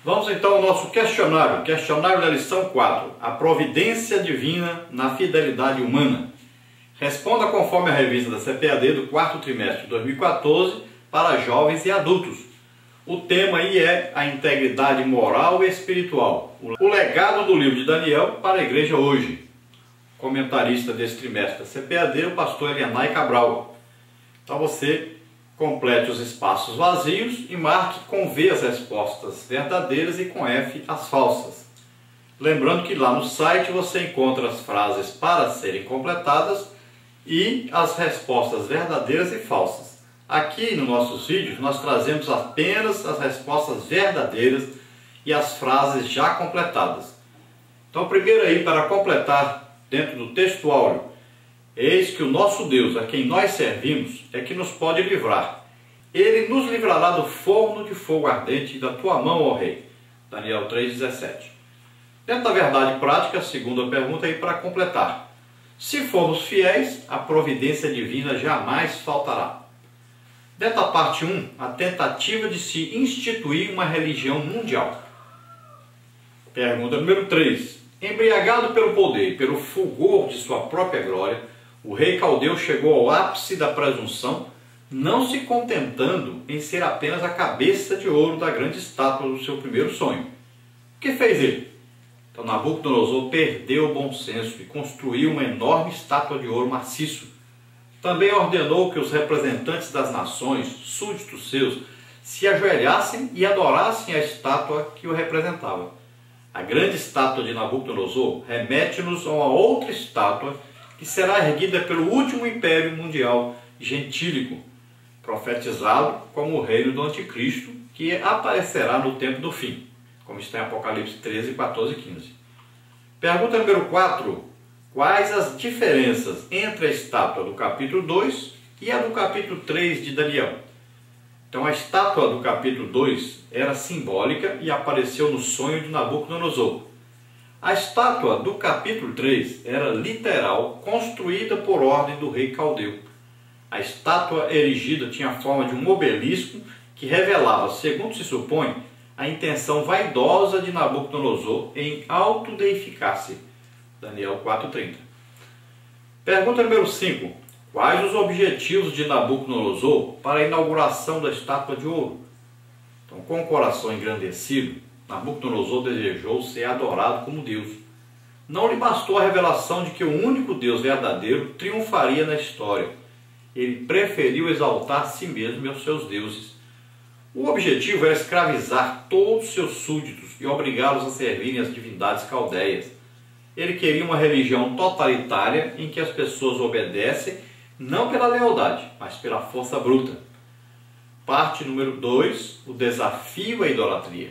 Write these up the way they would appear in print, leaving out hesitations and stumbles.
Vamos então ao nosso questionário da lição 4, a providência divina na fidelidade humana. Responda conforme a revista da CPAD do quarto trimestre de 2014 para jovens e adultos. O tema aí é a integridade moral e espiritual, o legado do livro de Daniel para a igreja hoje. Comentarista desse trimestre da CPAD, o pastor Elianai Cabral. Então você complete os espaços vazios e marque com V as respostas verdadeiras e com F as falsas. Lembrando que lá no site você encontra as frases para serem completadas e as respostas verdadeiras e falsas. Aqui nos nossos vídeos nós trazemos apenas as respostas verdadeiras e as frases já completadas. Então primeiro aí, para completar dentro do texto áureo: eis que o nosso Deus, a quem nós servimos, é que nos pode livrar. Ele nos livrará do forno de fogo ardente e da tua mão, ó Rei. Daniel 3,17. Dentro da verdade prática, a segunda pergunta aí para completar: se formos fiéis, a providência divina jamais faltará. Dentro da parte 1, a tentativa de se instituir uma religião mundial. Pergunta número 3. Embriagado pelo poder e pelo fulgor de sua própria glória, o rei caldeu chegou ao ápice da presunção, não se contentando em ser apenas a cabeça de ouro da grande estátua do seu primeiro sonho. O que fez ele? Então Nabucodonosor perdeu o bom senso e construiu uma enorme estátua de ouro maciço. Também ordenou que os representantes das nações, súditos seus, se ajoelhassem e adorassem a estátua que o representava. A grande estátua de Nabucodonosor remete-nos a uma outra estátua que será erguida pelo último império mundial gentílico, profetizado como o reino do anticristo, que aparecerá no tempo do fim, como está em Apocalipse 13, 14 e 15. Pergunta número 4. Quais as diferenças entre a estátua do capítulo 2 e a do capítulo 3 de Daniel? Então a estátua do capítulo 2 era simbólica e apareceu no sonho de Nabucodonosor. A estátua do capítulo 3 era literal, construída por ordem do rei caldeu. A estátua erigida tinha a forma de um obelisco que revelava, segundo se supõe, a intenção vaidosa de Nabucodonosor em autodeificar-se. Daniel 4,30. Pergunta número 5. Quais os objetivos de Nabucodonosor para a inauguração da estátua de ouro? Então, com o coração engrandecido, Nabucodonosor desejou ser adorado como Deus. Não lhe bastou a revelação de que o único Deus verdadeiro triunfaria na história. Ele preferiu exaltar a si mesmo e aos seus deuses. O objetivo era escravizar todos os seus súditos e obrigá-los a servirem as divindades caldeias. Ele queria uma religião totalitária em que as pessoas obedecem não pela lealdade, mas pela força bruta. Parte número 2, o desafio à idolatria.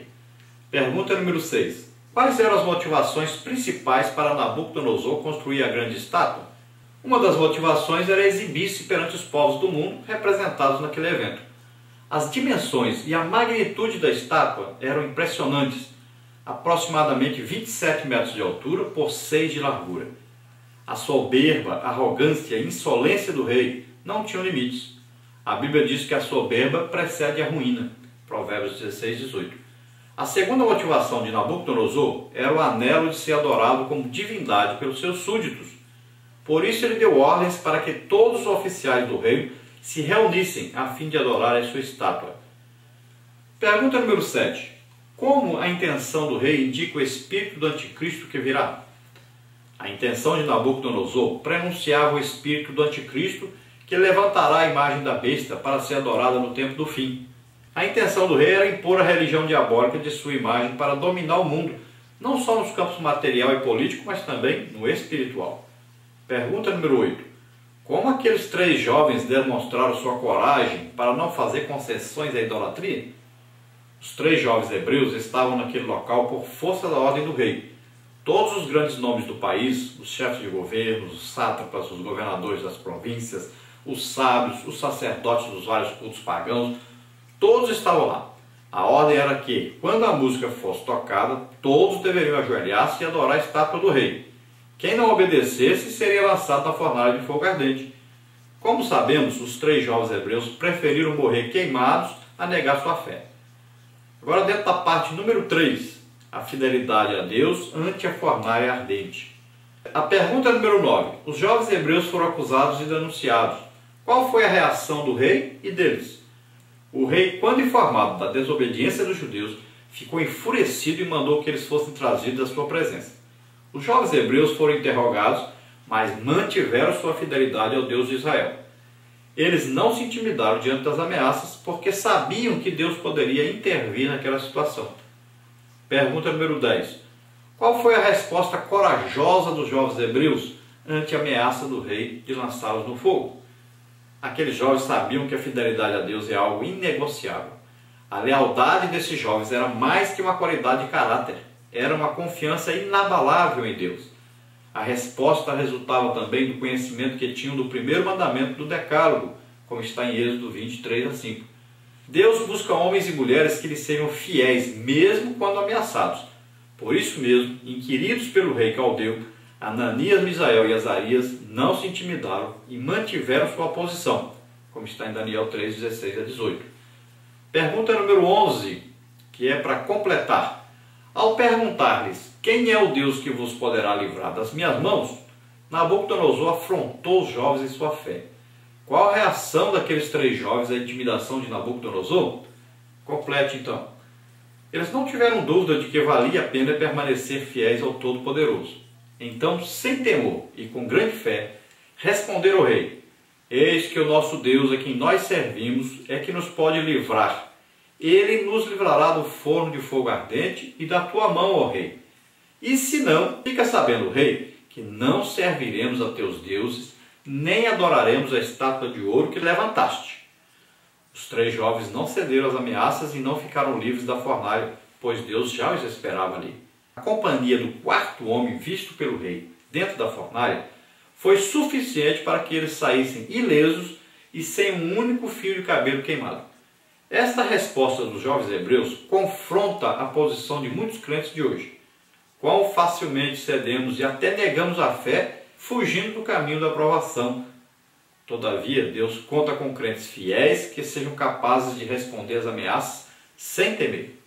Pergunta número 6. Quais eram as motivações principais para Nabucodonosor construir a grande estátua? Uma das motivações era exibir-se perante os povos do mundo representados naquele evento. As dimensões e a magnitude da estátua eram impressionantes. Aproximadamente 27 metros de altura por 6 de largura. A soberba, arrogância e insolência do rei não tinham limites. A Bíblia diz que a soberba precede a ruína. Provérbios 16, 18. A segunda motivação de Nabucodonosor era o anelo de ser adorado como divindade pelos seus súditos. Por isso ele deu ordens para que todos os oficiais do reino se reunissem a fim de adorar a sua estátua. Pergunta número 7. Como a intenção do rei indica o espírito do anticristo que virá? A intenção de Nabucodonosor prenunciava o espírito do anticristo que levantará a imagem da besta para ser adorada no tempo do fim. A intenção do rei era impor a religião diabólica de sua imagem para dominar o mundo, não só nos campos material e político, mas também no espiritual. Pergunta número 8. Como aqueles 3 jovens demonstraram sua coragem para não fazer concessões à idolatria? Os 3 jovens hebreus estavam naquele local por força da ordem do rei. Todos os grandes nomes do país, os chefes de governo, os sátrapas, os governadores das províncias, os sábios, os sacerdotes dos vários cultos pagãos, todos estavam lá. A ordem era que, quando a música fosse tocada, todos deveriam ajoelhar-se e adorar a estátua do rei. Quem não obedecesse seria lançado na fornalha de fogo ardente. Como sabemos, os 3 jovens hebreus preferiram morrer queimados a negar sua fé. Agora dentro da parte número 3, a fidelidade a Deus ante a fornalha ardente. A pergunta número 9. Os jovens hebreus foram acusados e denunciados. Qual foi a reação do rei e deles? O rei, quando informado da desobediência dos judeus, ficou enfurecido e mandou que eles fossem trazidos à sua presença. Os jovens hebreus foram interrogados, mas mantiveram sua fidelidade ao Deus de Israel. Eles não se intimidaram diante das ameaças, porque sabiam que Deus poderia intervir naquela situação. Pergunta número 10. Qual foi a resposta corajosa dos jovens hebreus ante a ameaça do rei de lançá-los no fogo? Aqueles jovens sabiam que a fidelidade a Deus é algo inegociável. A lealdade desses jovens era mais que uma qualidade de caráter, era uma confiança inabalável em Deus. A resposta resultava também do conhecimento que tinham do primeiro mandamento do Decálogo, como está em Êxodo 23:5. Deus busca homens e mulheres que lhe sejam fiéis, mesmo quando ameaçados. Por isso mesmo, inquiridos pelo rei caldeu, Ananias, Misael e Azarias não se intimidaram e mantiveram sua posição, como está em Daniel 3:16-18. Pergunta número 11, que é para completar. Ao perguntar-lhes, quem é o Deus que vos poderá livrar das minhas mãos? Nabucodonosor afrontou os jovens em sua fé. Qual a reação daqueles 3 jovens à intimidação de Nabucodonosor? Complete então. Eles não tiveram dúvida de que valia a pena permanecer fiéis ao Todo-Poderoso. Então, sem temor e com grande fé, responderam ao rei: eis que o nosso Deus, a quem nós servimos, é que nos pode livrar. Ele nos livrará do forno de fogo ardente e da tua mão, ó rei. E se não, fica sabendo, rei, que não serviremos a teus deuses, nem adoraremos a estátua de ouro que levantaste. Os 3 jovens não cederam às ameaças e não ficaram livres da fornalha, pois Deus já os esperava ali. A companhia do 4º homem visto pelo rei dentro da fornalha foi suficiente para que eles saíssem ilesos e sem um único fio de cabelo queimado. Esta resposta dos jovens hebreus confronta a posição de muitos crentes de hoje. Quão facilmente cedemos e até negamos a fé, fugindo do caminho da aprovação. Todavia, Deus conta com crentes fiéis que sejam capazes de responder às ameaças sem temer.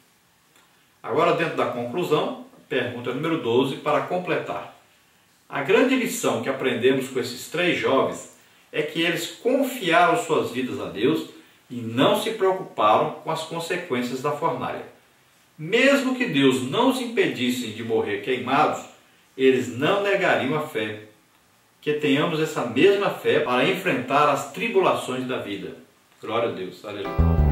Agora, dentro da conclusão, pergunta número 12, para completar. A grande lição que aprendemos com esses 3 jovens é que eles confiaram suas vidas a Deus e não se preocuparam com as consequências da fornalha. Mesmo que Deus não os impedisse de morrer queimados, eles não negariam a fé. Que tenhamos essa mesma fé para enfrentar as tribulações da vida. Glória a Deus. Aleluia.